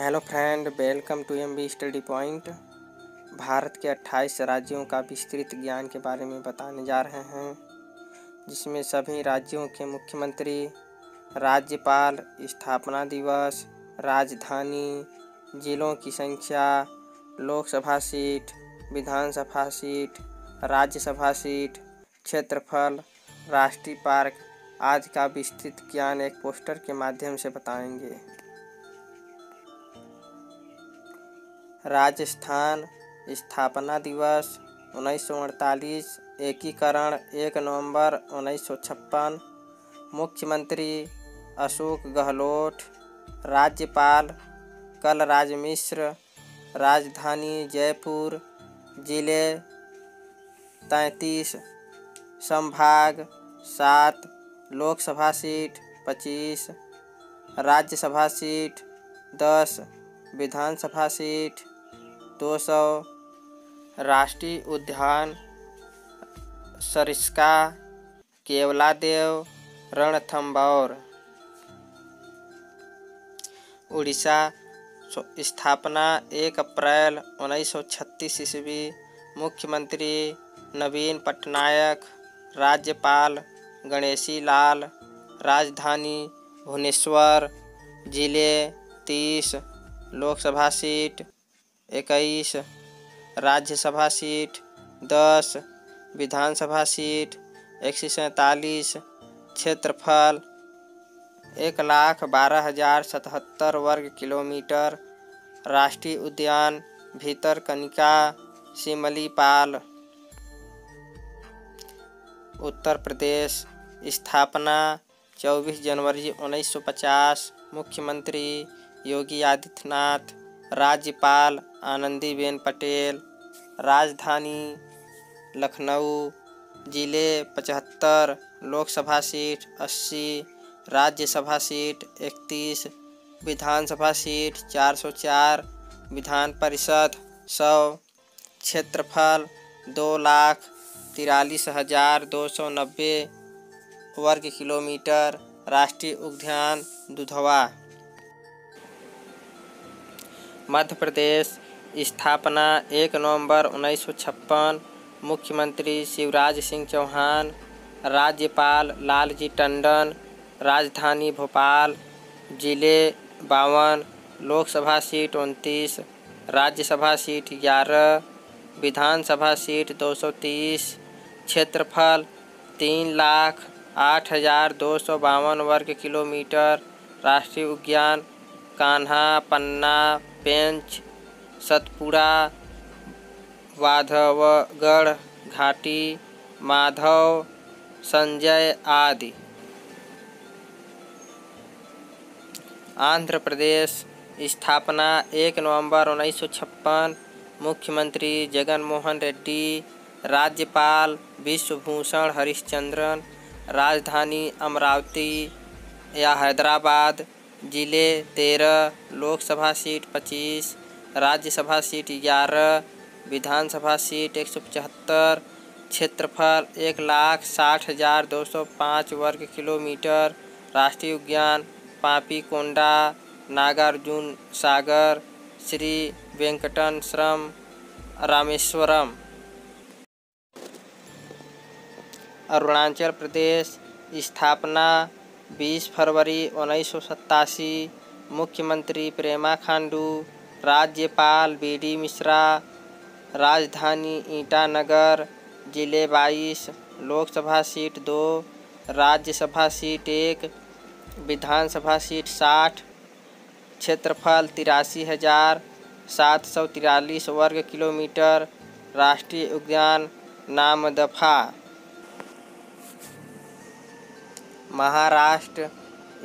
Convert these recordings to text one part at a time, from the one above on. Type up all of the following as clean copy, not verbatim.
Hello friend, welcome to MB study point. Bharat के 28 राज्यों का विस्तृत ज्ञान के बारे में बताने जा रहे हैं, जिसमें सभी राज्यों के मुख्यमंत्री, राज्यपाल, स्थापना दिवस, राजधानी, जिलों की संख्या, लोकसभा सीट, विधानसभा सीट, राज्यसभा सीट, क्षेत्रफल, राष्ट्रीय पार्क आदि का विस्तृत ज्ञान एक पोस्टर के माध्यम से बताएंगे। राजस्थान स्थापना दिवस 1948, एकीकरण 1 नवंबर 1956, मुख्यमंत्री अशोक गहलोत, राज्यपाल कलराज मिश्र, राजधानी जयपुर, जिले 33, संभाग 7, लोकसभा सीट 25, राज्यसभा सीट 10, विधानसभा सीट 200, राष्ट्रीय उद्यान सरिस्का, केवलादेव, रणथंभौर। उड़ीसा स्थापना 1 अप्रैल 1936 ईस्वी, मुख्यमंत्री नवीन पटनायक, राज्यपाल गणेशी लाल, राजधानी भुवनेश्वर, जिले 30, लोकसभा सीट 21, राज्यसभा सीट 10, विधानसभा सीट 147, क्षेत्रफल 1,12,077 वर्ग किलोमीटर, राष्ट्रीय उद्यान भितरकनिका, सिमलीपाल। उत्तर प्रदेश स्थापना 24 जनवरी 1950, मुख्यमंत्री योगी आदित्यनाथ, राज्यपाल आनंदीबेन पटेल, राजधानी लखनऊ, जिले 75, लोकसभा सीट 80, राज्यसभा सीट 31, विधानसभा सीट 404, विधान परिषद 100, क्षेत्रफल 2,43,290 वर्ग किलोमीटर, राष्ट्रीय उद्यान दुधवा। मध्य प्रदेश स्थापना 1 नवंबर 1956, मुख्यमंत्री शिवराज सिंह चौहान, राज्यपाल लालजी टंडन, राजधानी भोपाल, जिले 52, लोकसभा सीट 29, राज्यसभा सीट 11, विधानसभा सीट 230, क्षेत्रफल 3,08,252 वर्ग किलोमीटर, राष्ट्रीय उद्यान कान्हा, पन्ना, पेंच, सतपुड़ा, माधवगढ़ घाटी, माधव, संजय आदि। आंध्र प्रदेश स्थापना 1 नवंबर 1956, मुख्यमंत्री जगन मोहन रेड्डी, राज्यपाल विश्वभूषण हरिश्चंद्रन, राजधानी अमरावती या हैदराबाद, जिले 13, लोकसभा सीट 25, राज्यसभा सीट 11, विधानसभा सीट 175, क्षेत्रफल 1,60,205 वर्ग किलोमीटर, राष्ट्रीय उद्यान पापीकोंडा, नागार्जुन सागर, श्री वेंकटेश्वरम, रामेश्वरम। अरुणाचल प्रदेश स्थापना 20 फरवरी 1987, मुख्यमंत्री पेमा खांडू, राज्यपाल बी.डी. मिश्रा, राजधानी ईटानगर, जिले 22, लोकसभा सीट 2, राज्यसभा सीट 1, विधानसभा सीट 60, क्षेत्रफल 83,743 वर्ग किलोमीटर, राष्ट्रीय उद्यान नामदफा। महाराष्ट्र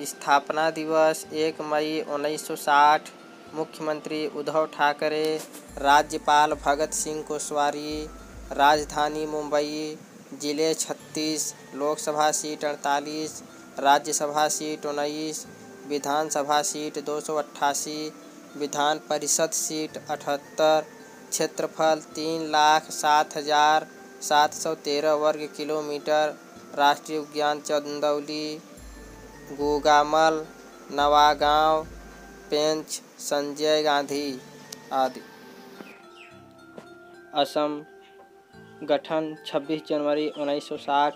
स्थापना दिवस 1 मई 1960, मुख्यमंत्री उद्धव ठाकरे, राज्यपाल भगत सिंह कोश्यारी, राजधानी मुंबई, जिले 36, लोकसभा सीट 48, राज्यसभा सीट 19, विधानसभा सीट 288, विधान परिषद सीट 78, क्षेत्रफल 3,07,713 वर्ग किलोमीटर, राष्ट्रीय उद्यान चंदौली, गोगामल, नवागांव, पेंच संजय गांधी आदि। असम गठन 26 जनवरी 1960।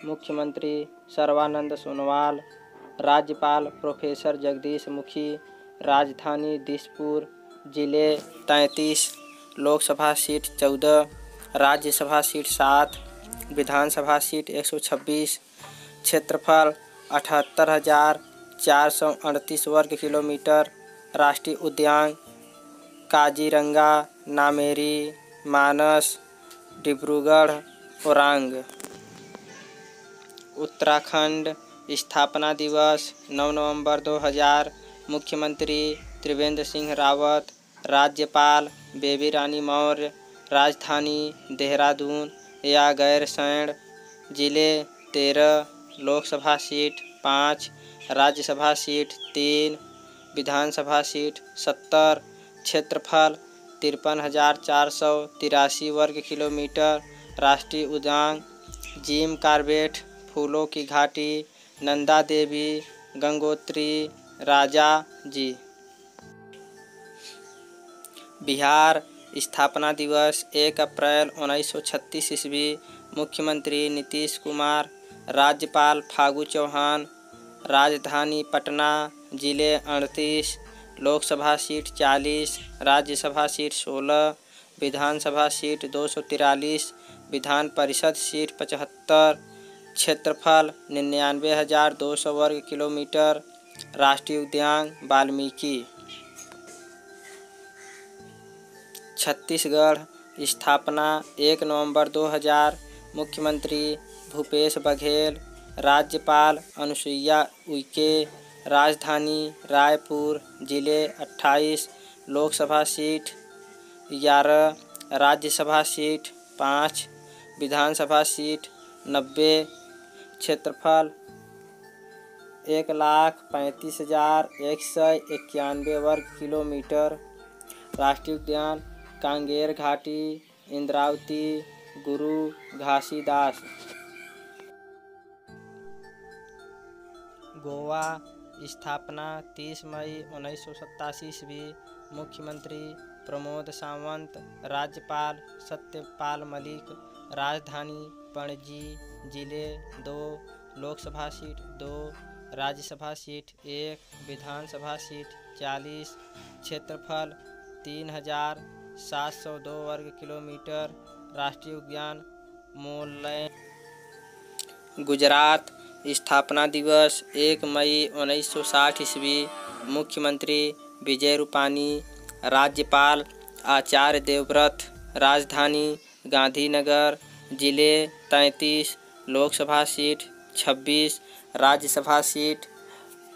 मुख्यमंत्री सर्बानंद सोनोवाल। राज्यपाल प्रोफेसर जगदीश मुखी। राजधानी दिसपुर। जिले 33। लोकसभा सीट 14। राज्यसभा सीट 7। विधानसभा सीट 126। क्षेत्रफल 78,438 वर्ग किलोमीटर। राष्ट्रीय उद्यान काजीरंगा, नामेरी, मानस, डिब्रूगढ़, ओरांग। उत्तराखंड स्थापना दिवस 9 नवंबर 2000। मुख्यमंत्री त्रिवेंद्र सिंह रावत। राज्यपाल बेबी रानी मौर्य। राजधानी देहरादून या गैरसैंण। जिले 13। Lok Sabha seat 5। Rajya Sabha seat 3। Vidhan Sabha seat 70। क्षेत्रफल 53,483 वर्ग किलोमीटर। राष्ट्रीय उद्यान जिम कॉर्बेट, फूलों की घाटी, नंदा देवी, गंगोत्री, राजा जी। बिहार स्थापना दिवस 1 अप्रैल 1936 ईस्वी। मुख्यमंत्री नीतीश कुमार। राज्यपाल फागू चौहान। राजधानी पटना। जिले 38। लोकसभा सीट 40। राज्यसभा सीट 16। विधानसभा सीट 243। विधान परिषद सीट 75। क्षेत्रफल 99,200 वर्ग किलोमीटर। राष्ट्रीय उद्यान वाल्मीकि। छत्तीसगढ़ स्थापना 1 नवंबर 2000। मुख्यमंत्री भूपेश बघेल। राज्यपाल अनुसुईया उइके। राजधानी रायपुर। जिले 28। लोकसभा सीट 11। राज्यसभा सीट 5। विधानसभा सीट 90। क्षेत्रफल 1,35,191 वर्ग किलोमीटर। राष्ट्रीय उद्यान कांगेर घाटी, इंद्रावती, गुरु घासीदास। गोवा स्थापना 30 मई 1987 ईस्वी। मुख्यमंत्री प्रमोद सावंत। राज्यपाल सत्यपाल मलिक। राजधानी पणजी। जिले 2। लोकसभा सीट 2। राज्यसभा सीट 1। विधानसभा सीट 40। क्षेत्रफल 3,702 वर्ग किलोमीटर। राष्ट्रीय उद्यान मोलैन। गुजरात स्थापना दिवस 1 मई 1960 ईस्वी। मुख्यमंत्री विजय रूपानी। राज्यपाल आचार्य देवव्रत। राजधानी गांधीनगर। जिले 33। लोकसभा सीट 26। राज्यसभा सीट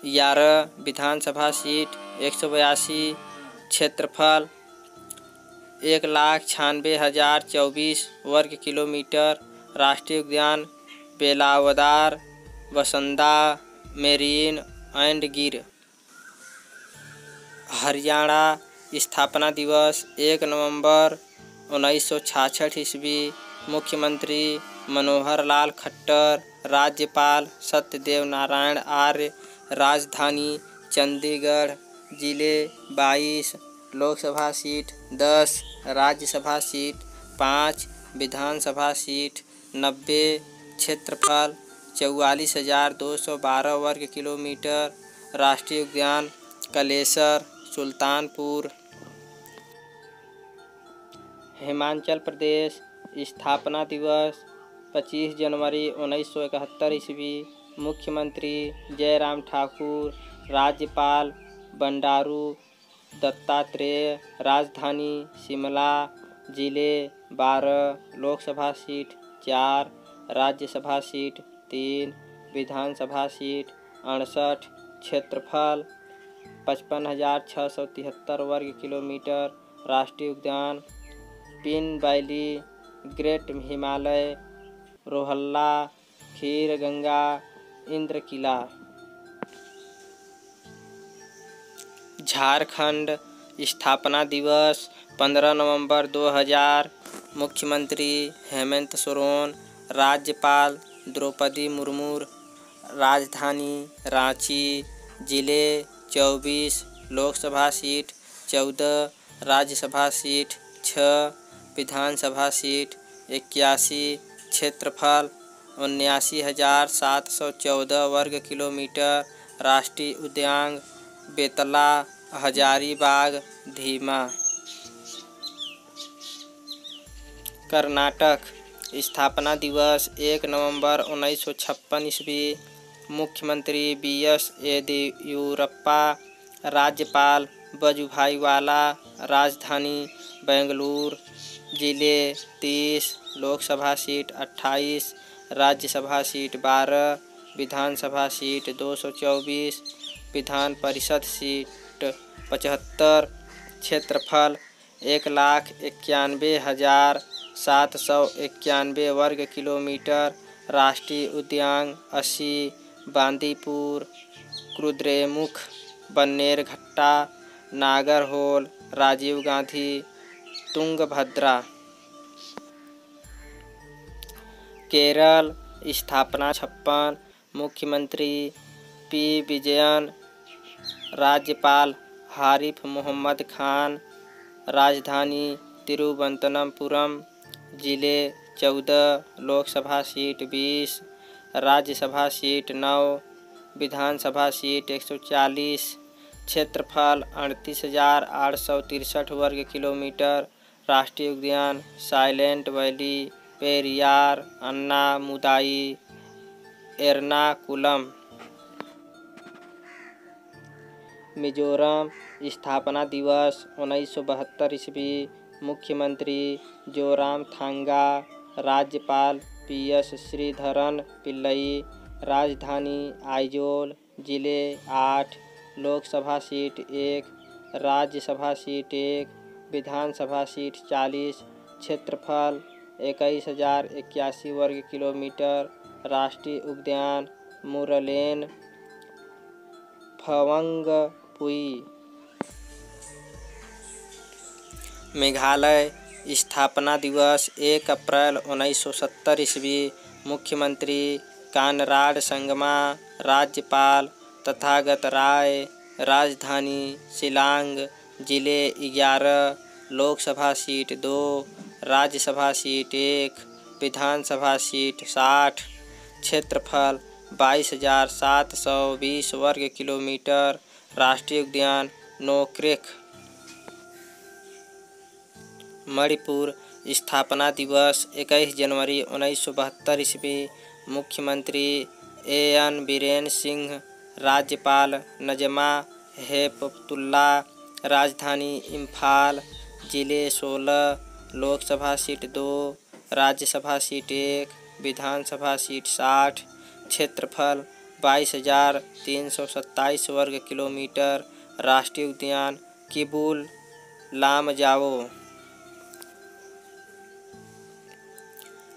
11। विधानसभा सीट 182। क्षेत्रफल 1,96,024 वर्ग किलोमीटर। राष्ट्रीय उद्यान बेलावदार, वसंदा, मेरीन एंड गिर। हरियाणा स्थापना दिवस 1 नवंबर 1966 ईस्वी। मुख्यमंत्री मनोहर लाल खट्टर। राज्यपाल सत्यदेव नारायण आर्य। राजधानी चंडीगढ़। जिले 22। लोकसभा सीट 10। राज्यसभा सीट 5। विधानसभा सीट 90। क्षेत्रफल 44,212 वर्ग किलोमीटर। राष्ट्रीय उद्यान कलेसर, सुल्तानपुर। हिमाचल प्रदेश स्थापना दिवस 25 जनवरी 1971 ईस्वी। मुख्यमंत्री जयराम ठाकुर। राज्यपाल बंडारू दत्तात्रेय। राजधानी शिमला। जिले 12। Lok Sabha seat 4। Rajya Sabha seat 3। Vidhan Sabha seat 68। क्षेत्रफल 55,673 वर्ग किलोमीटर। राष्ट्रीय उद्यान पिन वैली, ग्रेट हिमालय, रोहल्ला, खीरगंगा, इंद्रकिला। झारखंड स्थापना दिवस 15 नवंबर 2000। मुख्यमंत्री हेमंत सोरेन। राज्यपाल द्रौपदी मुर्मू। राजधानी रांची। जिले 24। लोकसभा सीट 14, राज्यसभा सीट 6, विधानसभा सीट 81, क्षेत्रफल 79,714 वर्ग किलोमीटर, राष्ट्रीय उद्यान बेतला, हजारीबाग, धीमा। कर्नाटक स्थापना दिवस 1 नवंबर 1956 ईस्वी। मुख्यमंत्री BS येदियुरप्पा, राज्यपाल वजुभाई वाला, राजधानी बेंगलुरु, जिले 30, लोकसभा सीट 28, राज्यसभा सीट 12, विधानसभा सीट 224, विधान परिषद सीट 75, क्षेत्रफल 1,91,791 वर्ग किलोमीटर, राष्ट्रीय उद्यान 80, बांदीपुर, कुद्रेमुख, बन्नेरघट्टा, नागरहोल, राजीव गांधी, तुंगभद्रा। केरल स्थापना 56, मुख्यमंत्री P. विजयन, राज्यपाल हारिफ मोहम्मद खान, राजधानी तिरुवनंतपुरम, जिले 14, लोकसभा सीट 20, राज्यसभा सीट 9, विधानसभा सीट 140, क्षेत्रफल 38,863 वर्ग किलोमीटर, राष्ट्रीय उद्यान साइलेंट वैली, पेरियार, अन्नामुदाई, एर्नाकुलम। मिजोरम स्थापना दिवस 1972 ईस्वी। मुख्यमंत्री जोरामथांगा, राज्यपाल PS श्रीधरन पिल्लई, राजधानी आइजोल, जिले 8, लोकसभा सीट 1, राज्यसभा सीट 1, विधानसभा सीट 40, क्षेत्रफल 21,081 वर्ग किलोमीटर, राष्ट्रीय उद्यान मुरलेन फवंगपुई। मेघालय स्थापना दिवस 1 अप्रैल 1970 ईस्वी। मुख्यमंत्री कानराड संगमा, राज्यपाल तथागत राय, राजधानी शिलांग, जिले 11, लोकसभा सीट 2, राज्यसभा सीट 1, विधानसभा सीट 60, क्षेत्रफल 22,720 वर्ग किलोमीटर, राष्ट्रीय उद्यान नोक्रेक। मणिपुर स्थापना दिवस 21 जनवरी 1972 ईस्वी। मुख्यमंत्री AN बीरेन सिंह, राज्यपाल नजमा हेपतुल्ला, राजधानी इम्फाल, जिले 16, लोकसभा सीट 2, राज्यसभा सीट 1, विधानसभा सीट 60, क्षेत्रफल 22,327 वर्ग किलोमीटर, राष्ट्रीय उद्यान किबुल लामजाओ।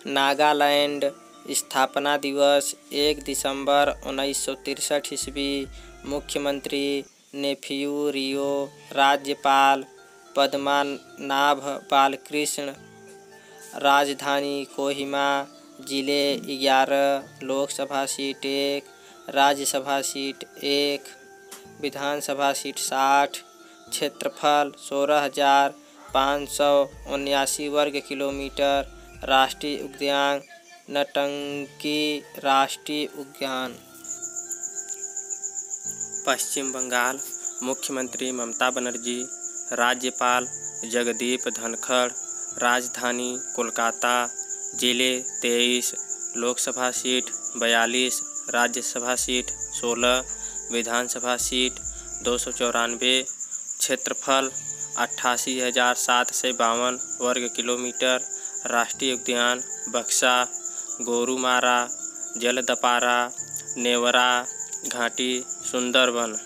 नागालैंड स्थापना दिवस 1 दिसंबर 1963 ईस्वी। मुख्यमंत्री नेफ्यू रियो, राज्यपाल पद्मनाभ बालकृष्ण, राजधानी कोहिमा, जिले 11, लोकसभा सीट 1, राज्यसभा सीट 1, विधानसभा सीट 60, क्षेत्रफल 16,579 वर्ग किलोमीटर, राष्ट्रीय उद्यान नटंकी राष्ट्रीय उद्यान। पश्चिम बंगाल मुख्यमंत्री ममता बनर्जी, राज्यपाल जगदीप धनखड़, राजधानी कोलकाता, जिले 23, लोकसभा सीट 42, राज्यसभा सीट 16, विधानसभा सीट 294, क्षेत्रफल 88,752 वर्ग किलोमीटर, राष्ट्रीय उद्यान बक्सा, गोरुमारा, जलदपारा, नेवरा घाटी, सुंदरबन।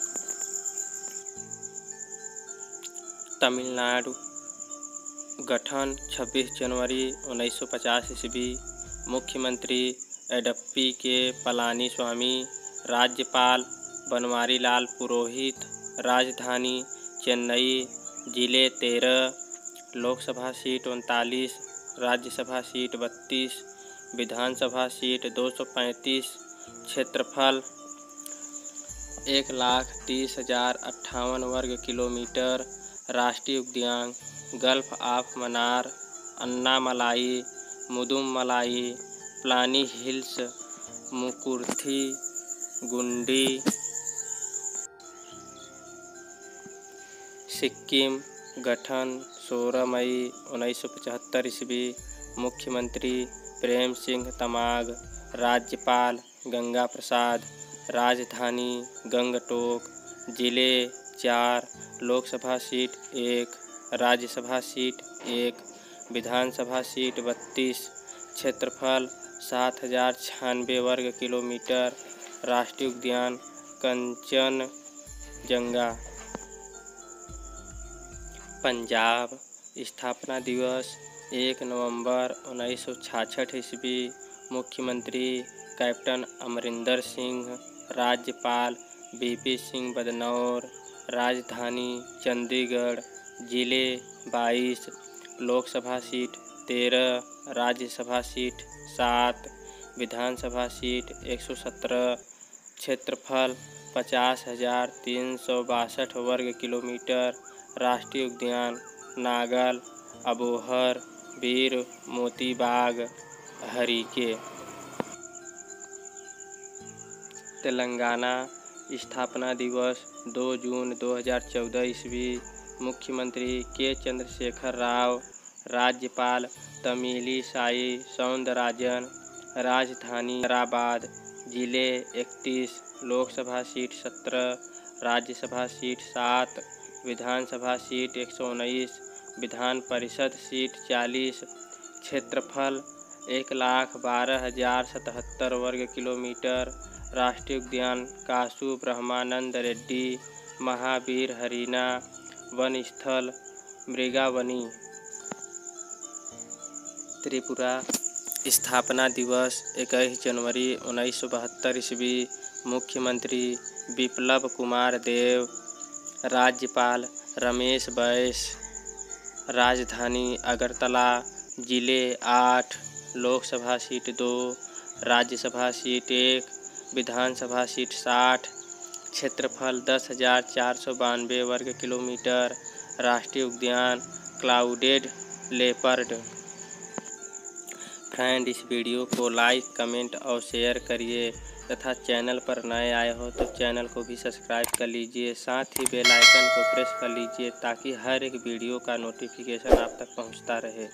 तमिलनाडु गठन 26 जनवरी 1950 ईस्वी। मुख्यमंत्री एडप्पी के पलानीस्वामी, राज्यपाल बनवारीलाल पुरोहित, राजधानी चेन्नई, जिले 13, Lok Sabha seat 39, Rajya Sabha seat 32, Vidhan Sabha seat 235, क्षेत्रफल 1,30,058 वर्ग किलोमीटर। राष्ट्रीय उद्यान Gulf of Mannar, Anamalai, Mudumalai, Palani hills, Mukurthi, Guindy. Sikkim गठन 16 मई 1975 ईस्वी। मुख्यमंत्री प्रेम सिंह तमाग। राज्यपाल गंगा प्रसाद। राजधानी गंगटोक। जिले 4। लोकसभा सीट 1। राज्यसभा सीट 1। विधानसभा सीट 32। क्षेत्रफल 7,096 वर्ग किलोमीटर। राष्ट्रीय उद्यान कंचनजंगा। पंजाब स्थापना दिवस 1 नवंबर 1966 ईस्वी। मुख्यमंत्री कैप्टन अमरिंदर सिंह। राज्यपाल VP सिंह बदनौर। राजधानी चंडीगढ़। जिले 22। लोकसभा सीट 13। राज्यसभा सीट 7। विधानसभा सीट 117। क्षेत्रफल 50,362 वर्ग किलोमीटर। राष्ट्रीय उद्यान नागल, अबोहर, वीर मोती बाग, हरीके। तेलंगाना स्थापना दिवस 2 जून 2014 ईस्वी। मुख्यमंत्री के चंद्रशेखर राव। राज्यपाल तमिलिसाई सौंदरराजन। राजधानी हैदराबाद। जिले 31। लोकसभा सीट 17। राज्यसभा सीट 7। विधानसभा सीट 119। विधान परिषद सीट 40। क्षेत्रफल 1,12,077 वर्ग किलोमीटर। राष्ट्रीय उद्यान कासु ब्रह्मानंद रेड्डी महावीर हरीना वन स्थल मृगावनी। त्रिपुरा स्थापना दिवस 21 जनवरी 1972 ईस्वी। मुख्यमंत्री बिप्लब कुमार देव। राज्यपाल रमेश बैस। राजधानी अगरतला। जिले 8। लोकसभा सीट 2। राज्यसभा सीट 1। विधानसभा सीट 60। क्षेत्रफल 10,492 वर्ग किलोमीटर। राष्ट्रीय उद्यान क्लाउडेड लेपर्ड। फ्रेंड, इस वीडियो को लाइक, कमेंट और शेयर करिए तथा चैनल पर नए आए हो तो चैनल को भी सब्सक्राइब कर लीजिए। साथ ही बेल आइकन को प्रेस कर लीजिए ताकि हर एक वीडियो का नोटिफिकेशन आप तक पहुंचता रहे।